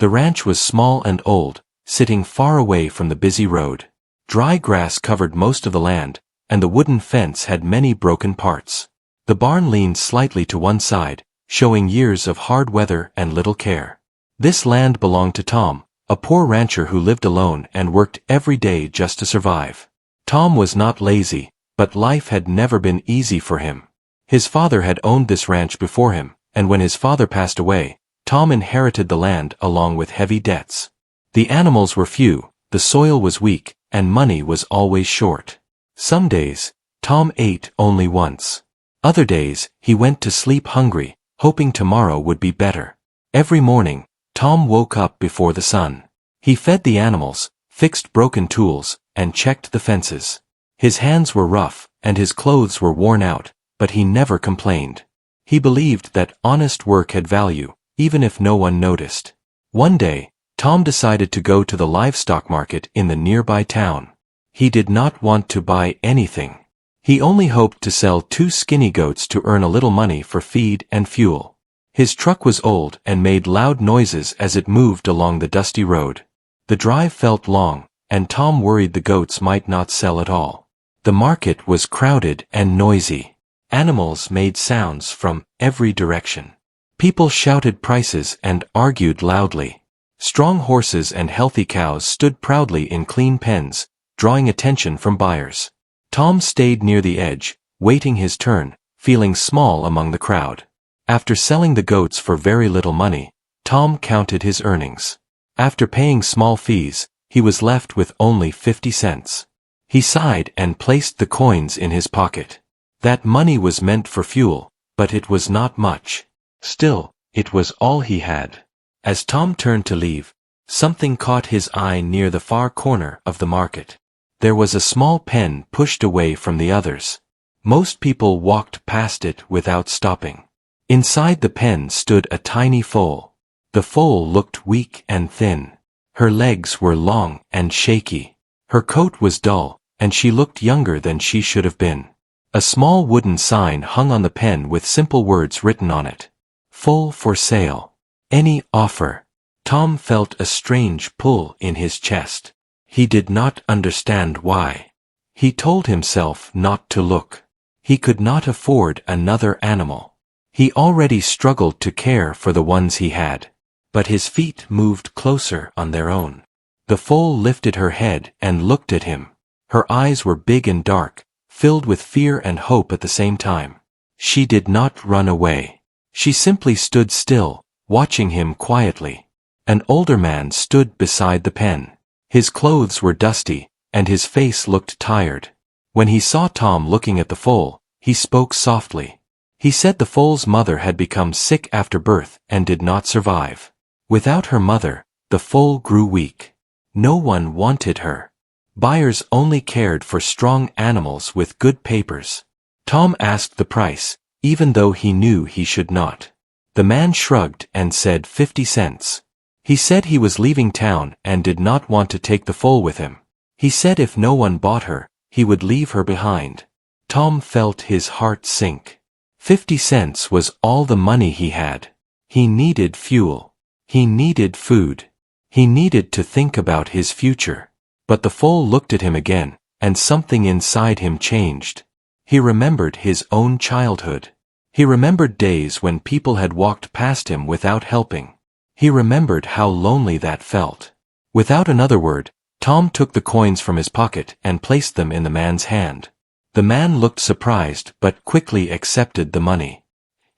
The ranch was small and old, sitting far away from the busy road. Dry grass covered most of the land, and the wooden fence had many broken parts. The barn leaned slightly to one side, showing years of hard weather and little care. This land belonged to Tom, a poor rancher who lived alone and worked every day just to survive. Tom was not lazy, but life had never been easy for him. His father had owned this ranch before him, and when his father passed away, Tom inherited the land along with heavy debts. The animals were few, the soil was weak, and money was always short. Some days, Tom ate only once. Other days, he went to sleep hungry, hoping tomorrow would be better. Every morning, Tom woke up before the sun. He fed the animals, fixed broken tools, and checked the fences. His hands were rough, and his clothes were worn out, but he never complained. He believed that honest work had value, even if no one noticed. One day, Tom decided to go to the livestock market in the nearby town. He did not want to buy anything. He only hoped to sell 2 skinny goats to earn a little money for feed and fuel. His truck was old and made loud noises as it moved along the dusty road. The drive felt long, and Tom worried the goats might not sell at all. The market was crowded and noisy. Animals made sounds from every direction. People shouted prices and argued loudly. Strong horses and healthy cows stood proudly in clean pens, drawing attention from buyers. Tom stayed near the edge, waiting his turn, feeling small among the crowd. After selling the goats for very little money, Tom counted his earnings. After paying small fees, he was left with only 50 cents. He sighed and placed the coins in his pocket. That money was meant for fuel, but it was not much. Still, it was all he had. As Tom turned to leave, something caught his eye near the far corner of the market. There was a small pen pushed away from the others. Most people walked past it without stopping. Inside the pen stood a tiny foal. The foal looked weak and thin. Her legs were long and shaky. Her coat was dull, and she looked younger than she should have been. A small wooden sign hung on the pen with simple words written on it. Foal for sale. Any offer. Tom felt a strange pull in his chest. He did not understand why. He told himself not to look. He could not afford another animal. He already struggled to care for the ones he had. But his feet moved closer on their own. The foal lifted her head and looked at him. Her eyes were big and dark, filled with fear and hope at the same time. She did not run away. She simply stood still, watching him quietly. An older man stood beside the pen. His clothes were dusty, and his face looked tired. When he saw Tom looking at the foal, he spoke softly. He said the foal's mother had become sick after birth and did not survive. Without her mother, the foal grew weak. No one wanted her. Buyers only cared for strong animals with good papers. Tom asked the price, even though he knew he should not. The man shrugged and said 50 cents. He said he was leaving town and did not want to take the foal with him. He said if no one bought her, he would leave her behind. Tom felt his heart sink. 50 cents was all the money he had. He needed fuel. He needed food. He needed to think about his future. But the foal looked at him again, and something inside him changed. He remembered his own childhood. He remembered days when people had walked past him without helping. He remembered how lonely that felt. Without another word, Tom took the coins from his pocket and placed them in the man's hand. The man looked surprised but quickly accepted the money.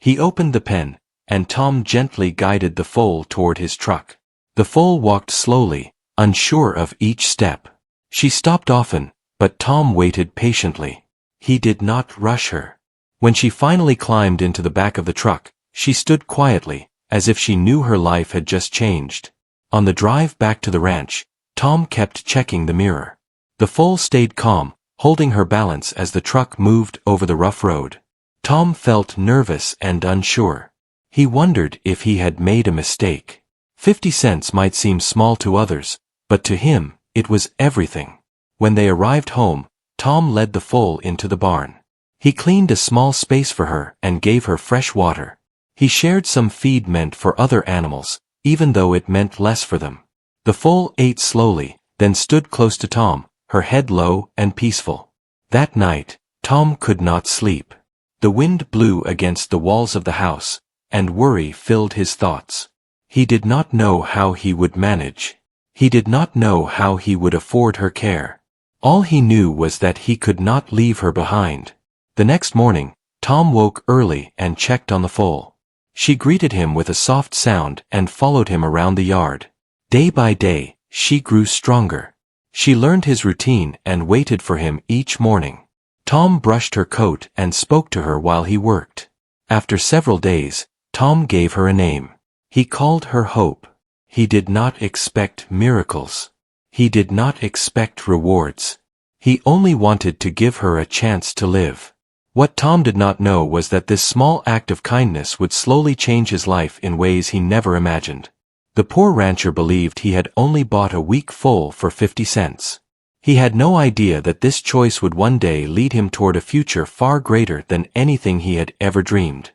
He opened the pen, and Tom gently guided the foal toward his truck. The foal walked slowly, unsure of each step. She stopped often, but Tom waited patiently. He did not rush her. When she finally climbed into the back of the truck, she stood quietly, as if she knew her life had just changed. On the drive back to the ranch, Tom kept checking the mirror. The foal stayed calm, holding her balance as the truck moved over the rough road. Tom felt nervous and unsure. He wondered if he had made a mistake. 50 cents might seem small to others, but to him, it was everything. When they arrived home, Tom led the foal into the barn. He cleaned a small space for her and gave her fresh water. He shared some feed meant for other animals, even though it meant less for them. The foal ate slowly, then stood close to Tom, her head low and peaceful. That night, Tom could not sleep. The wind blew against the walls of the house, and worry filled his thoughts. He did not know how he would manage. He did not know how he would afford her care. All he knew was that he could not leave her behind. The next morning, Tom woke early and checked on the foal. She greeted him with a soft sound and followed him around the yard. Day by day, she grew stronger. She learned his routine and waited for him each morning. Tom brushed her coat and spoke to her while he worked. After several days, Tom gave her a name. He called her Hope. He did not expect miracles. He did not expect rewards. He only wanted to give her a chance to live. What Tom did not know was that this small act of kindness would slowly change his life in ways he never imagined. The poor rancher believed he had only bought a weak foal for 50 cents. He had no idea that this choice would one day lead him toward a future far greater than anything he had ever dreamed.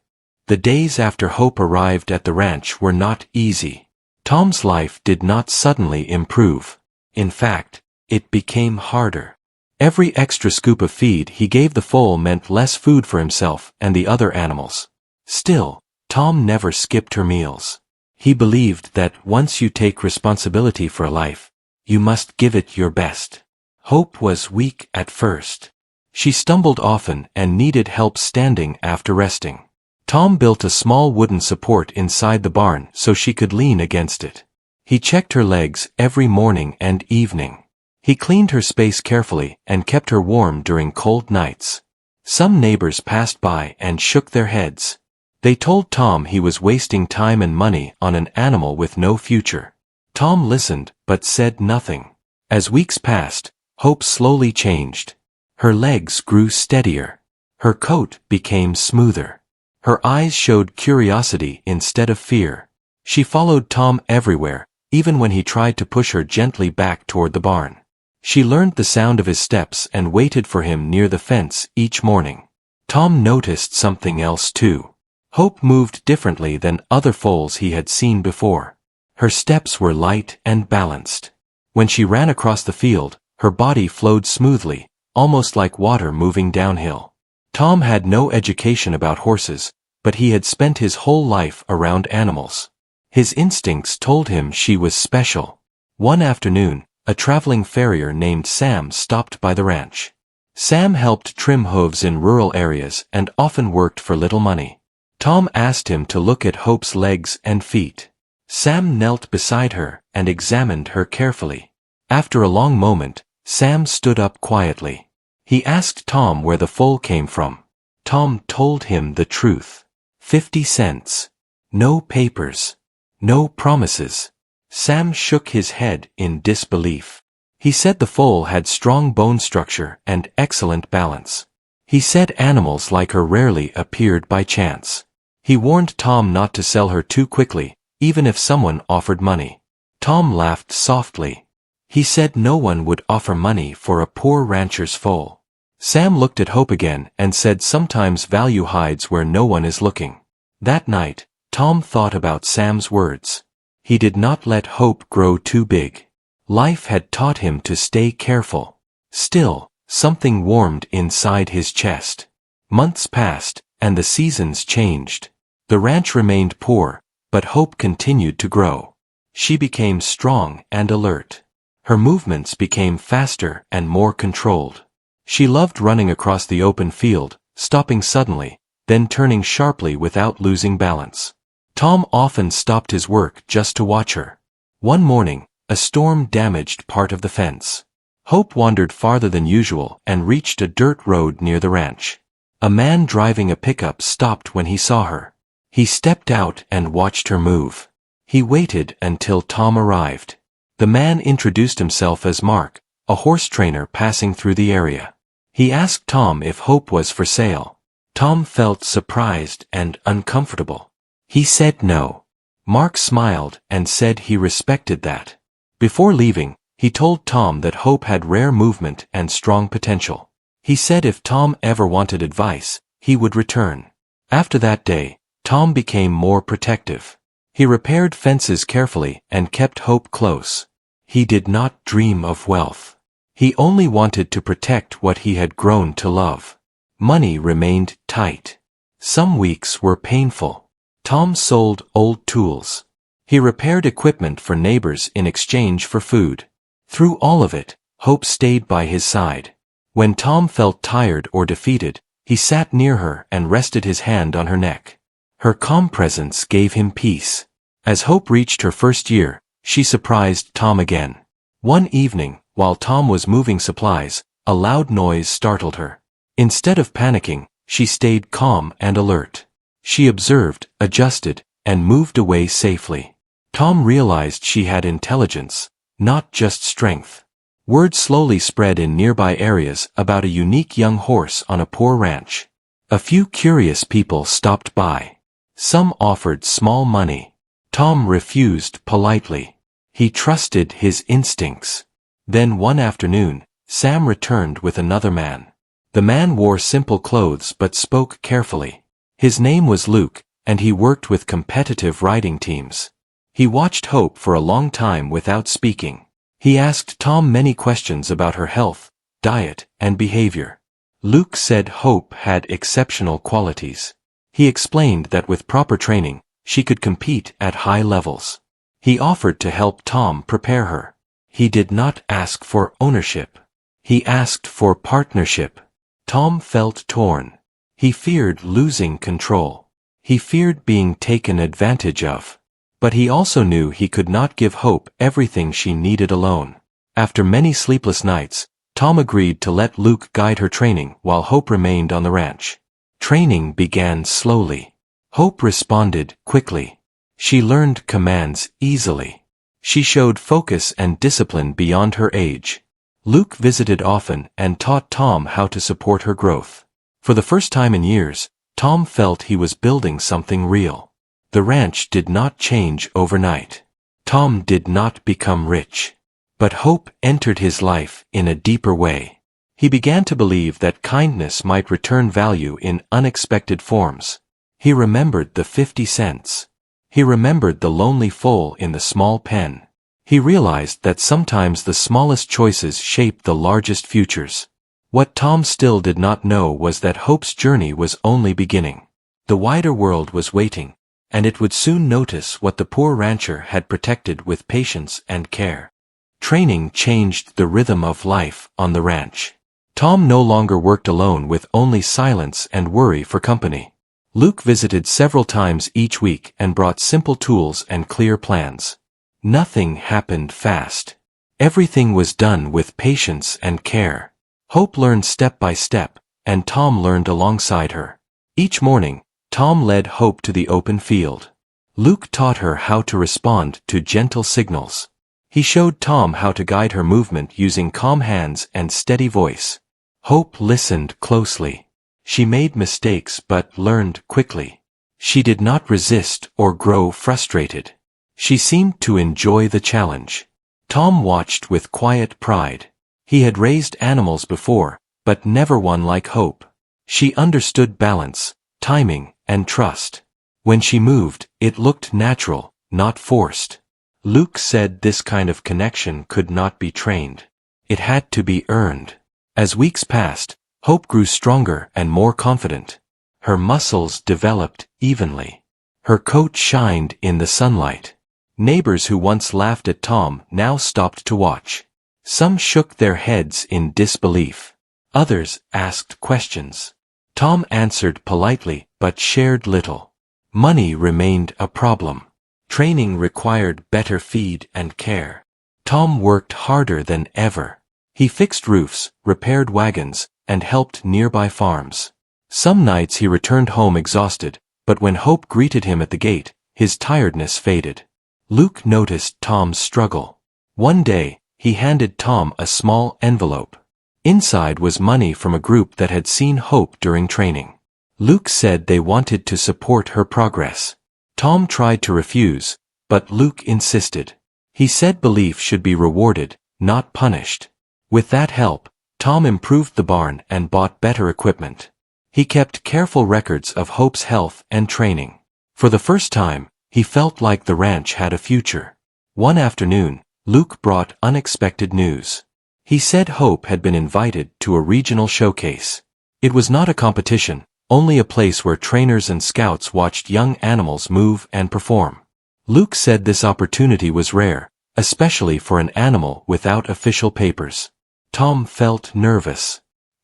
The days after Hope arrived at the ranch were not easy. Tom's life did not suddenly improve. In fact, it became harder. Every extra scoop of feed he gave the foal meant less food for himself and the other animals. Still, Tom never skipped her meals. He believed that once you take responsibility for a life, you must give it your best. Hope was weak at first. She stumbled often and needed help standing after resting. Tom built a small wooden support inside the barn so she could lean against it. He checked her legs every morning and evening. He cleaned her space carefully and kept her warm during cold nights. Some neighbors passed by and shook their heads. They told Tom he was wasting time and money on an animal with no future. Tom listened but said nothing. As weeks passed, Hope slowly changed. Her legs grew steadier. Her coat became smoother. Her eyes showed curiosity instead of fear. She followed Tom everywhere, even when he tried to push her gently back toward the barn. She learned the sound of his steps and waited for him near the fence each morning. Tom noticed something else too. Hope moved differently than other foals he had seen before. Her steps were light and balanced. When she ran across the field, her body flowed smoothly, almost like water moving downhill. Tom had no education about horses, but he had spent his whole life around animals. His instincts told him she was special. One afternoon, a traveling farrier named Sam stopped by the ranch. Sam helped trim hooves in rural areas and often worked for little money. Tom asked him to look at Hope's legs and feet. Sam knelt beside her and examined her carefully. After a long moment, Sam stood up quietly. He asked Tom where the foal came from. Tom told him the truth. 50 cents. No papers. No promises. Sam shook his head in disbelief. He said the foal had strong bone structure and excellent balance. He said animals like her rarely appeared by chance. He warned Tom not to sell her too quickly, even if someone offered money. Tom laughed softly. He said no one would offer money for a poor rancher's foal. Sam looked at Hope again and said sometimes value hides where no one is looking. That night, Tom thought about Sam's words. He did not let Hope grow too big. Life had taught him to stay careful. Still, something warmed inside his chest. Months passed, and the seasons changed. The ranch remained poor, but Hope continued to grow. She became strong and alert. Her movements became faster and more controlled. She loved running across the open field, stopping suddenly, then turning sharply without losing balance. Tom often stopped his work just to watch her. One morning, a storm damaged part of the fence. Hope wandered farther than usual and reached a dirt road near the ranch. A man driving a pickup stopped when he saw her. He stepped out and watched her move. He waited until Tom arrived. The man introduced himself as Mark, a horse trainer passing through the area. He asked Tom if Hope was for sale. Tom felt surprised and uncomfortable. He said no. Mark smiled and said he respected that. Before leaving, he told Tom that Hope had rare movement and strong potential. He said if Tom ever wanted advice, he would return. After that day, Tom became more protective. He repaired fences carefully and kept Hope close. He did not dream of wealth. He only wanted to protect what he had grown to love. Money remained tight. Some weeks were painful. Tom sold old tools. He repaired equipment for neighbors in exchange for food. Through all of it, Hope stayed by his side. When Tom felt tired or defeated, he sat near her and rested his hand on her neck. Her calm presence gave him peace. As Hope reached her first year, she surprised Tom again. One evening, while Tom was moving supplies, a loud noise startled her. Instead of panicking, she stayed calm and alert. She observed, adjusted, and moved away safely. Tom realized she had intelligence, not just strength. Word slowly spread in nearby areas about a unique young horse on a poor ranch. A few curious people stopped by. Some offered small money. Tom refused politely. He trusted his instincts. Then one afternoon, Sam returned with another man. The man wore simple clothes but spoke carefully. His name was Luke, and he worked with competitive riding teams. He watched Hope for a long time without speaking. He asked Tom many questions about her health, diet, and behavior. Luke said Hope had exceptional qualities. He explained that with proper training, she could compete at high levels. He offered to help Tom prepare her. He did not ask for ownership. He asked for partnership. Tom felt torn. He feared losing control. He feared being taken advantage of. But he also knew he could not give Hope everything she needed alone. After many sleepless nights, Tom agreed to let Luke guide her training while Hope remained on the ranch. Training began slowly. Hope responded quickly. She learned commands easily. She showed focus and discipline beyond her age. Luke visited often and taught Tom how to support her growth. For the first time in years, Tom felt he was building something real. The ranch did not change overnight. Tom did not become rich. But hope entered his life in a deeper way. He began to believe that kindness might return value in unexpected forms. He remembered the 50 cents. He remembered the lonely foal in the small pen. He realized that sometimes the smallest choices shape the largest futures. What Tom still did not know was that Hope's journey was only beginning. The wider world was waiting, and it would soon notice what the poor rancher had protected with patience and care. Training changed the rhythm of life on the ranch. Tom no longer worked alone with only silence and worry for company. Luke visited several times each week and brought simple tools and clear plans. Nothing happened fast. Everything was done with patience and care. Hope learned step by step, and Tom learned alongside her. Each morning, Tom led Hope to the open field. Luke taught her how to respond to gentle signals. He showed Tom how to guide her movement using calm hands and steady voice. Hope listened closely. She made mistakes but learned quickly. She did not resist or grow frustrated. She seemed to enjoy the challenge. Tom watched with quiet pride. He had raised animals before, but never one like Hope. She understood balance, timing, and trust. When she moved, it looked natural, not forced. Luke said this kind of connection could not be trained. It had to be earned. As weeks passed, Hope grew stronger and more confident. Her muscles developed evenly. Her coat shined in the sunlight. Neighbors who once laughed at Tom now stopped to watch. Some shook their heads in disbelief. Others asked questions. Tom answered politely but shared little. Money remained a problem. Training required better feed and care. Tom worked harder than ever. He fixed roofs, repaired wagons, and helped nearby farms. Some nights he returned home exhausted, but when Hope greeted him at the gate, his tiredness faded. Luke noticed Tom's struggle. One day, he handed Tom a small envelope. Inside was money from a group that had seen Hope during training. Luke said they wanted to support her progress. Tom tried to refuse, but Luke insisted. He said belief should be rewarded, not punished. With that help, Tom improved the barn and bought better equipment. He kept careful records of Hope's health and training. For the first time, He felt like the ranch had a future. One afternoon, Luke brought unexpected news. He said Hope had been invited to a regional showcase. It was not a competition, only a place where trainers and scouts watched young animals move and perform. Luke said this opportunity was rare, especially for an animal without official papers. Tom felt nervous.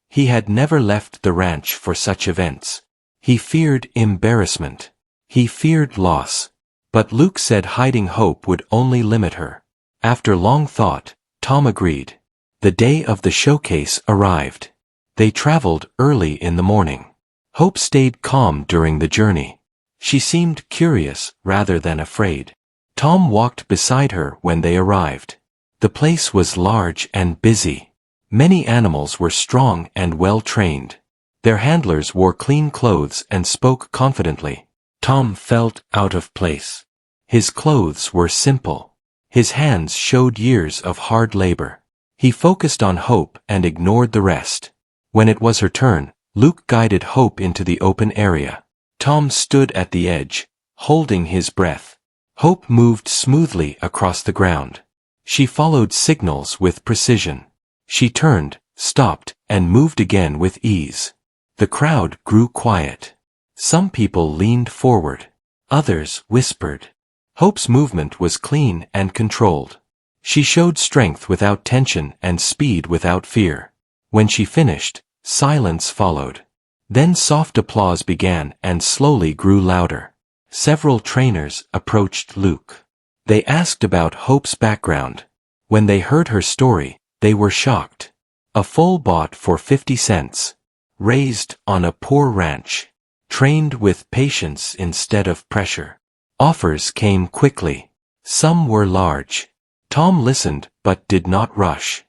He had never left the ranch for such events. He feared embarrassment. He feared loss. But Luke said hiding Hope would only limit her. After long thought, Tom agreed. The day of the showcase arrived. They traveled early in the morning. Hope stayed calm during the journey. She seemed curious rather than afraid. Tom walked beside her when they arrived. The place was large and busy. Many animals were strong and well-trained. Their handlers wore clean clothes and spoke confidently. Tom felt out of place. His clothes were simple. His hands showed years of hard labor. He focused on Hope and ignored the rest. When it was her turn, Luke guided Hope into the open area. Tom stood at the edge, holding his breath. Hope moved smoothly across the ground. She followed signals with precision. She turned, stopped, and moved again with ease. The crowd grew quiet. Some people leaned forward. Others whispered. Hope's movement was clean and controlled. She showed strength without tension and speed without fear. When she finished, silence followed. Then soft applause began and slowly grew louder. Several trainers approached Luke. They asked about Hope's background. When they heard her story, they were shocked. A foal bought for 50 cents. Raised on a poor ranch. Trained with patience instead of pressure. Offers came quickly. Some were large. Tom listened but did not rush.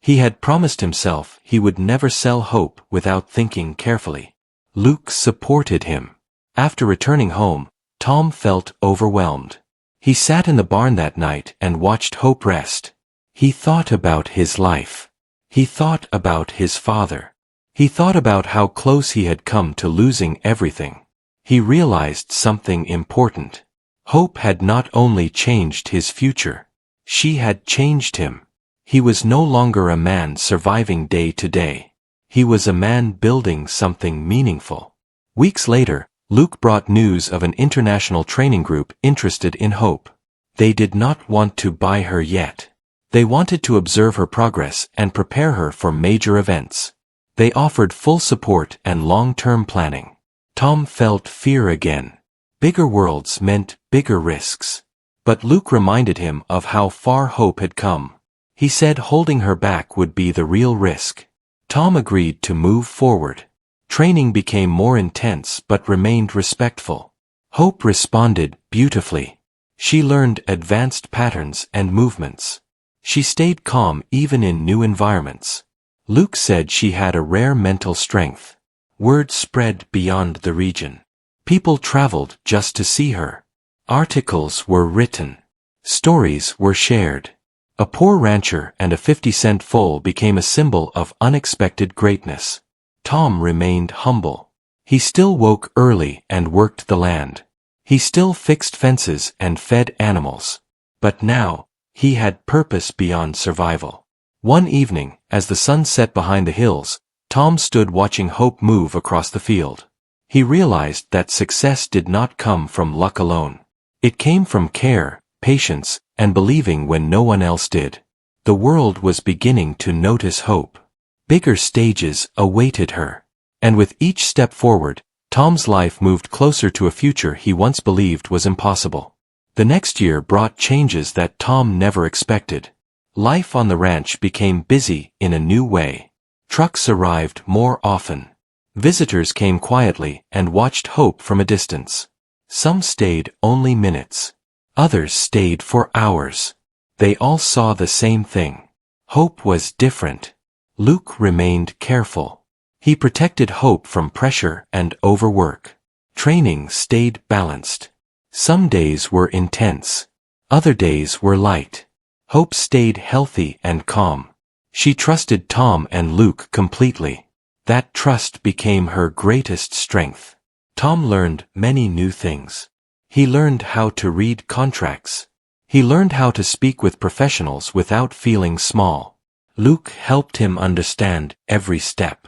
He had promised himself he would never sell Hope without thinking carefully. Luke supported him. After returning home, Tom felt overwhelmed. He sat in the barn that night and watched Hope rest. He thought about his life. He thought about his father. He thought about how close he had come to losing everything. He realized something important. Hope had not only changed his future. She had changed him. He was no longer a man surviving day to day. He was a man building something meaningful. Weeks later, Luke brought news of an international training group interested in Hope. They did not want to buy her yet. They wanted to observe her progress and prepare her for major events. They offered full support and long-term planning. Tom felt fear again. Bigger worlds meant bigger risks. But Luke reminded him of how far Hope had come. He said holding her back would be the real risk. Tom agreed to move forward. Training became more intense but remained respectful. Hope responded beautifully. She learned advanced patterns and movements. She stayed calm even in new environments. Luke said she had a rare mental strength. Word spread beyond the region. People traveled just to see her. Articles were written. Stories were shared. A poor rancher and a 50-cent foal became a symbol of unexpected greatness. Tom remained humble. He still woke early and worked the land. He still fixed fences and fed animals. But now, he had purpose beyond survival. One evening, as the sun set behind the hills, Tom stood watching Hope move across the field. He realized that success did not come from luck alone. It came from care, patience, and believing when no one else did. The world was beginning to notice Hope. Bigger stages awaited her. And with each step forward, Tom's life moved closer to a future he once believed was impossible. The next year brought changes that Tom never expected. Life on the ranch became busy in a new way. Trucks arrived more often. Visitors came quietly and watched Hope from a distance. Some stayed only minutes. Others stayed for hours. They all saw the same thing. Hope was different. Luke remained careful. He protected Hope from pressure and overwork. Training stayed balanced. Some days were intense. Other days were light. Hope stayed healthy and calm. She trusted Tom and Luke completely. That trust became her greatest strength. Tom learned many new things. He learned how to read contracts. He learned how to speak with professionals without feeling small. Luke helped him understand every step.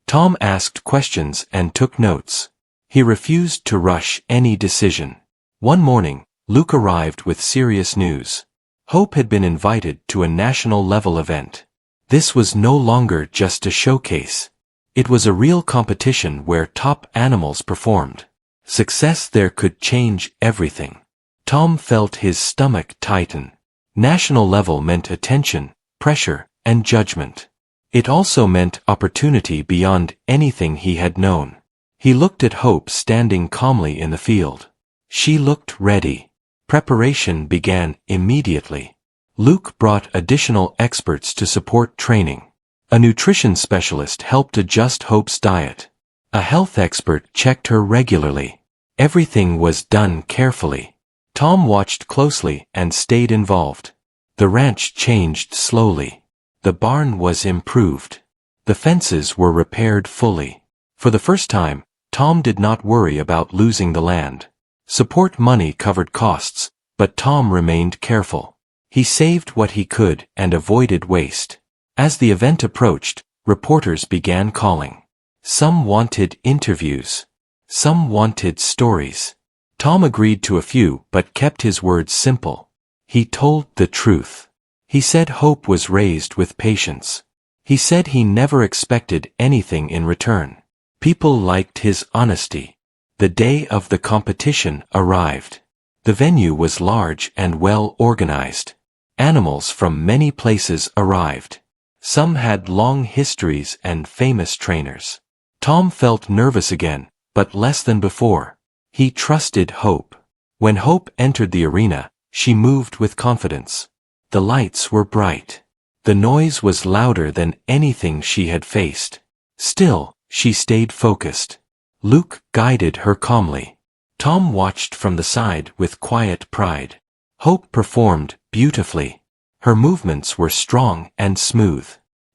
Tom asked questions and took notes. He refused to rush any decision. One morning, Luke arrived with serious news. Hope had been invited to a national-level event. This was no longer just a showcase. It was a real competition where top animals performed. Success there could change everything. Tom felt his stomach tighten. National level meant attention, pressure, and judgment. It also meant opportunity beyond anything he had known. He looked at Hope standing calmly in the field. She looked ready. Preparation began immediately. Luke brought additional experts to support training. A nutrition specialist helped adjust Hope's diet. A health expert checked her regularly. Everything was done carefully. Tom watched closely and stayed involved. The ranch changed slowly. The barn was improved. The fences were repaired fully. For the first time, Tom did not worry about losing the land. Support money covered costs, but Tom remained careful. He saved what he could and avoided waste. As the event approached, reporters began calling. Some wanted interviews. Some wanted stories. Tom agreed to a few but kept his words simple. He told the truth. He said Hope was raised with patience. He said he never expected anything in return. People liked his honesty. The day of the competition arrived. The venue was large and well organized. Animals from many places arrived. Some had long histories and famous trainers. Tom felt nervous again, but less than before. He trusted Hope. When Hope entered the arena, she moved with confidence. The lights were bright. The noise was louder than anything she had faced. Still, she stayed focused. Luke guided her calmly. Tom watched from the side with quiet pride. Hope performed beautifully. Her movements were strong and smooth.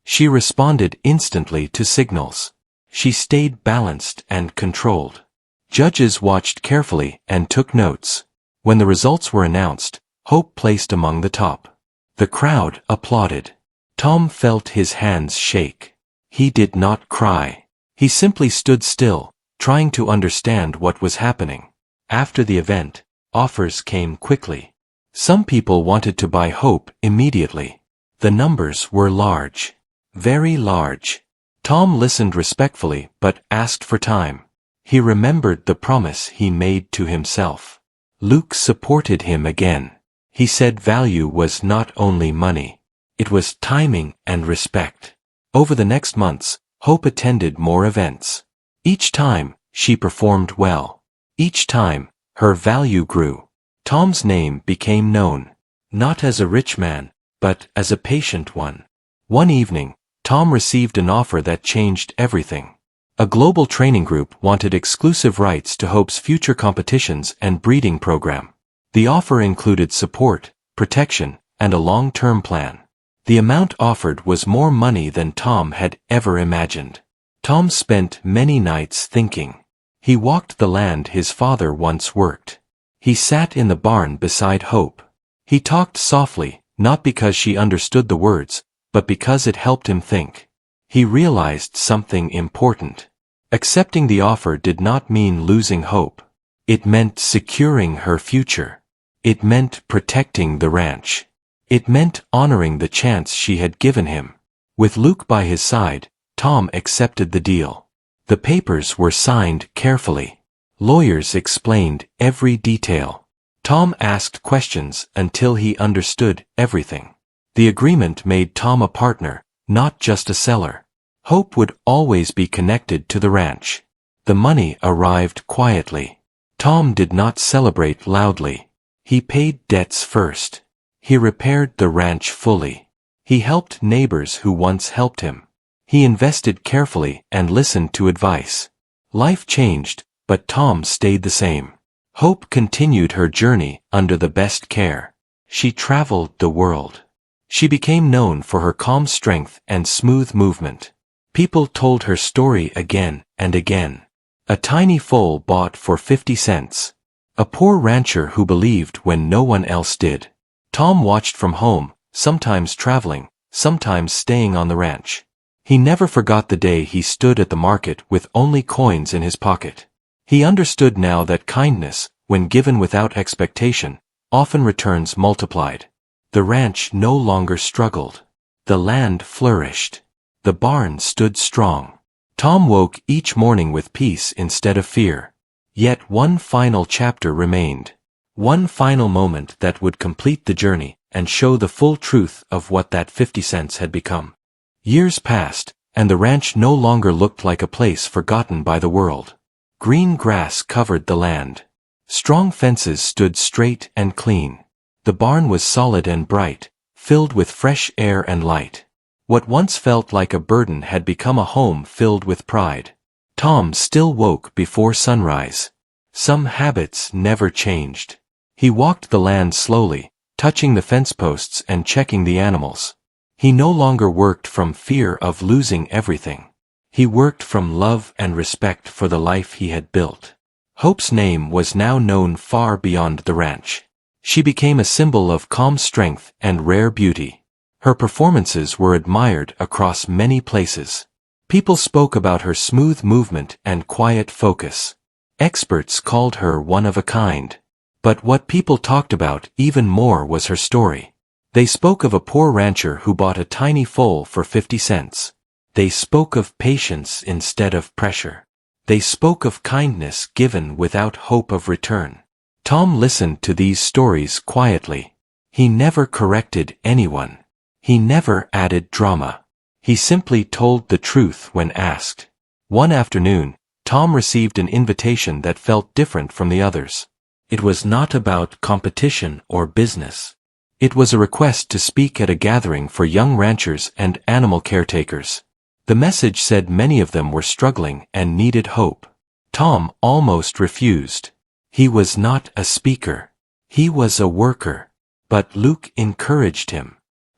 She responded instantly to signals. She stayed balanced and controlled. Judges watched carefully and took notes. When the results were announced, Hope placed among the top. The crowd applauded. Tom felt his hands shake. He did not cry. He simply stood still, trying to understand what was happening. After the event, offers came quickly. Some people wanted to buy Hope immediately. The numbers were large. Very large. Tom listened respectfully but asked for time. He remembered the promise he made to himself. Luke supported him again. He said value was not only money. It was timing and respect. Over the next months, Hope attended more events. Each time, she performed well. Each time, her value grew. Tom's name became known, not as a rich man, but as a patient one. One evening, Tom received an offer that changed everything. A global training group wanted exclusive rights to Hope's future competitions and breeding program. The offer included support, protection, and a long-term plan. The amount offered was more money than Tom had ever imagined. Tom spent many nights thinking. He walked the land his father once worked. He sat in the barn beside Hope. He talked softly, not because she understood the words, but because it helped him think. He realized something important. Accepting the offer did not mean losing Hope. It meant securing her future. It meant protecting the ranch. It meant honoring the chance she had given him. With Luke by his side, Tom accepted the deal. The papers were signed carefully. Lawyers explained every detail. Tom asked questions until he understood everything. The agreement made Tom a partner, not just a seller. Hope would always be connected to the ranch. The money arrived quietly. Tom did not celebrate loudly. He paid debts first. He repaired the ranch fully. He helped neighbors who once helped him. He invested carefully and listened to advice. Life changed, but Tom stayed the same. Hope continued her journey under the best care. She traveled the world. She became known for her calm strength and smooth movement. People told her story again and again. A tiny foal bought for 50 cents. A poor rancher who believed when no one else did. Tom watched from home, sometimes traveling, sometimes staying on the ranch. He never forgot the day he stood at the market with only coins in his pocket. He understood now that kindness, when given without expectation, often returns multiplied. The ranch no longer struggled. The land flourished. The barn stood strong. Tom woke each morning with peace instead of fear. Yet one final chapter remained. One final moment that would complete the journey and show the full truth of what that 50 cents had become. Years passed, and the ranch no longer looked like a place forgotten by the world. Green grass covered the land. Strong fences stood straight and clean. The barn was solid and bright, filled with fresh air and light. What once felt like a burden had become a home filled with pride. Tom still woke before sunrise. Some habits never changed. He walked the land slowly, touching the fence posts and checking the animals. He no longer worked from fear of losing everything. He worked from love and respect for the life he had built. Hope's name was now known far beyond the ranch. She became a symbol of calm strength and rare beauty. Her performances were admired across many places. People spoke about her smooth movement and quiet focus. Experts called her one of a kind. But what people talked about even more was her story. They spoke of a poor rancher who bought a tiny foal for 50 cents. They spoke of patience instead of pressure. They spoke of kindness given without hope of return. Tom listened to these stories quietly. He never corrected anyone. He never added drama. He simply told the truth when asked. One afternoon, Tom received an invitation that felt different from the others. It was not about competition or business. It was a request to speak at a gathering for young ranchers and animal caretakers. The message said many of them were struggling and needed hope. Tom almost refused. He was not a speaker. He was a worker. But Luke encouraged him.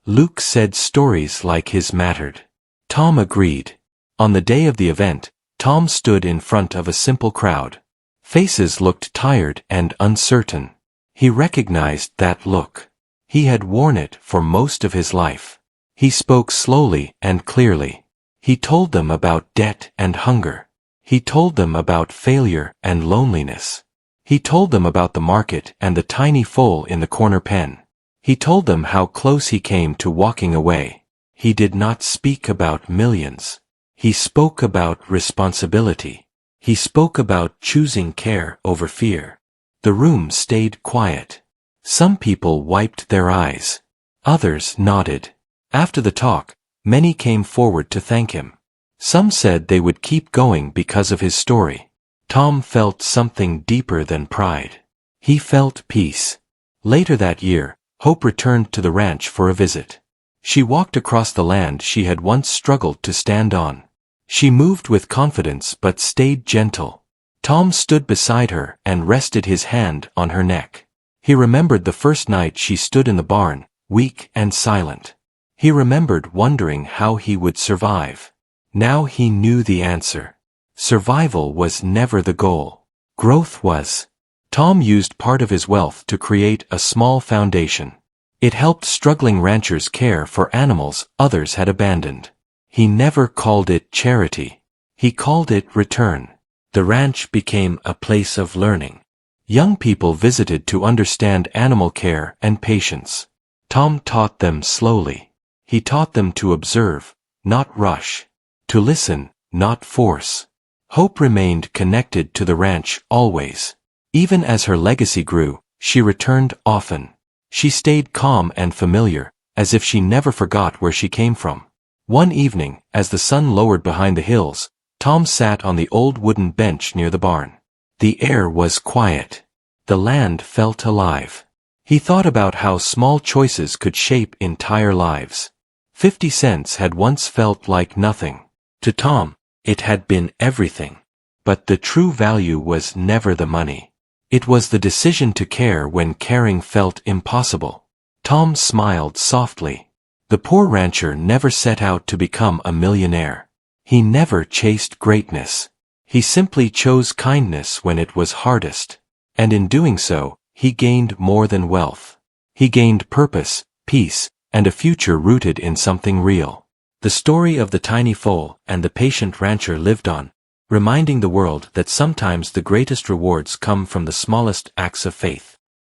Luke said stories like his mattered. Tom agreed. On the day of the event, Tom stood in front of a simple crowd. Faces looked tired and uncertain. He recognized that look. He had worn it for most of his life. He spoke slowly and clearly. He told them about debt and hunger. He told them about failure and loneliness. He told them about the market and the tiny foal in the corner pen. He told them how close he came to walking away. He did not speak about millions. He spoke about responsibility. He spoke about choosing care over fear. The room stayed quiet. Some people wiped their eyes. Others nodded. After the talk, many came forward to thank him. Some said they would keep going because of his story. Tom felt something deeper than pride. He felt peace. Later that year, Hope returned to the ranch for a visit. She walked across the land she had once struggled to stand on. She moved with confidence but stayed gentle. Tom stood beside her and rested his hand on her neck. He remembered the first night she stood in the barn, weak and silent. He remembered wondering how he would survive. Now he knew the answer. Survival was never the goal. Growth was. Tom used part of his wealth to create a small foundation. It helped struggling ranchers care for animals others had abandoned. He never called it charity. He called it return. The ranch became a place of learning. Young people visited to understand animal care and patience. Tom taught them slowly. He taught them to observe, not rush. To listen, not force. Hope remained connected to the ranch always. Even as her legacy grew, she returned often. She stayed calm and familiar, as if she never forgot where she came from. One evening, as the sun lowered behind the hills, Tom sat on the old wooden bench near the barn. The air was quiet. The land felt alive. He thought about how small choices could shape entire lives. 50 cents had once felt like nothing. To Tom, it had been everything. But the true value was never the money. It was the decision to care when caring felt impossible. Tom smiled softly. The poor rancher never set out to become a millionaire. He never chased greatness. He simply chose kindness when it was hardest. And in doing so, he gained more than wealth. He gained purpose, peace, and a future rooted in something real. The story of the tiny foal and the patient rancher lived on, reminding the world that sometimes the greatest rewards come from the smallest acts of faith.